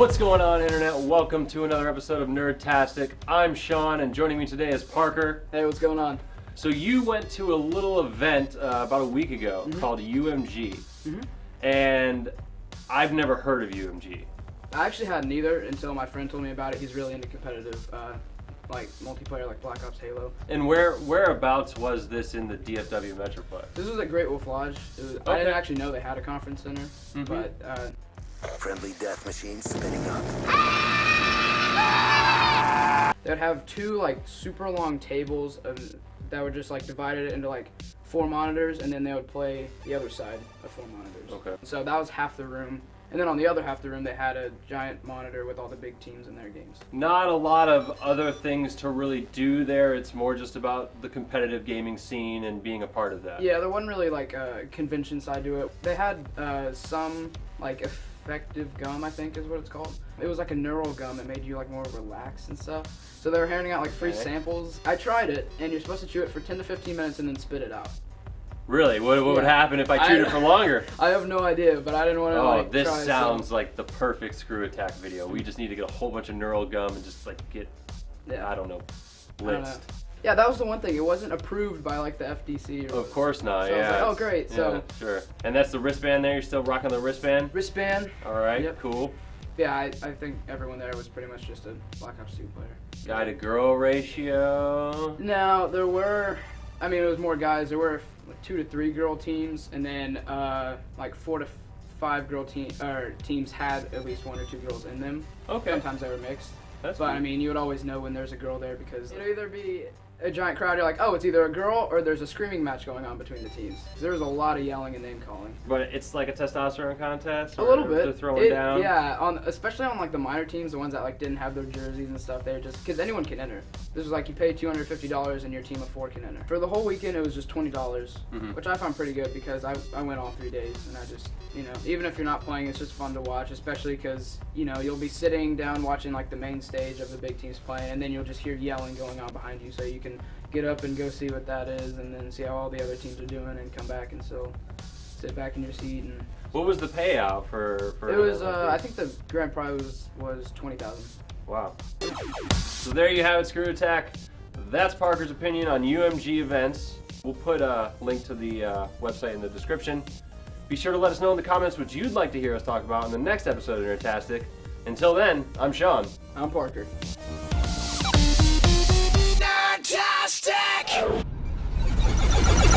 What's going on, Internet? Welcome to another episode of Nerdtastic. I'm Sean, and joining me today is Parker. Hey, what's going on? So you went to a little event about a week ago called UMG, and I've never heard of UMG. I actually hadn't either until my friend told me about it. He's really into competitive, like multiplayer, like Black Ops, Halo. And whereabouts was this in the DFW Metroplex? This was at Great Wolf Lodge. I didn't actually know they had a conference center, but Friendly death machine spinning up. they'd have two like super long tables that were just like divided into like 4 monitors, and then they would play the other side of 4 monitors. Okay. So that was half the room. And then on the other half of the room, they had a giant monitor with all the big teams in their games. Not a lot of other things to really do there. It's more just about the competitive gaming scene and being a part of that. Yeah, there wasn't really like a convention side to it. They had some like effective gum, I think is what it's called. It was like a neural gum that made you like more relaxed and stuff. So they were handing out like free samples. I tried it, and you're supposed to chew it for 10 to 15 minutes and then spit it out. Really? What would happen if I chewed it for longer? I have no idea, but I didn't want to like this try sounds like the perfect ScrewAttack video. We just need to get a whole bunch of neural gum and just like get, I don't know, blitzed. Yeah, that was the one thing. It wasn't approved by like the FDC. Of course not, so yeah. I was like, oh, great. Yeah, so sure. And that's the wristband there? You're still rocking the wristband? Wristband. All right, Yep. cool. Yeah, I think everyone there was pretty much just a Black Ops 2 player. Guy to girl ratio? No, there were, I mean, it was more guys. There were 2 to 3 girl teams, and then like 4 to 5 girl teams had at least 1 or 2 girls in them. Okay. Sometimes they were mixed. That's But cool. I mean, you would always know when there's a girl there because it'd either be a giant crowd, you're like, oh, it's either a girl or there's a screaming match going on between the teams. There was a lot of yelling and name calling. But it's like a testosterone contest? A little bit. They're throwing down? Yeah, especially on like the minor teams, the ones that like didn't have their jerseys and stuff. They were just, because anyone can enter. This was like you pay $250 and your team of 4 can enter. For the whole weekend, it was just $20, which I found pretty good because I went all 3 days, and I just, you know, even if you're not playing, it's just fun to watch, especially because, you know, you'll be sitting down watching like the main stage of the big teams playing, and then you'll just hear yelling going on behind you, so you can get up and go see what that is, and then see how all the other teams are doing, and come back and still sit back in your seat. And What was the payout for it was I think the grand prize was $20,000. Wow. So there you have it, ScrewAttack. That's Parker's opinion on UMG events. We'll put a link to the website in the description. Be sure to let us know in the comments what you'd like to hear us talk about in the next episode of Nerdtastic. Until then, I'm Sean. I'm Parker.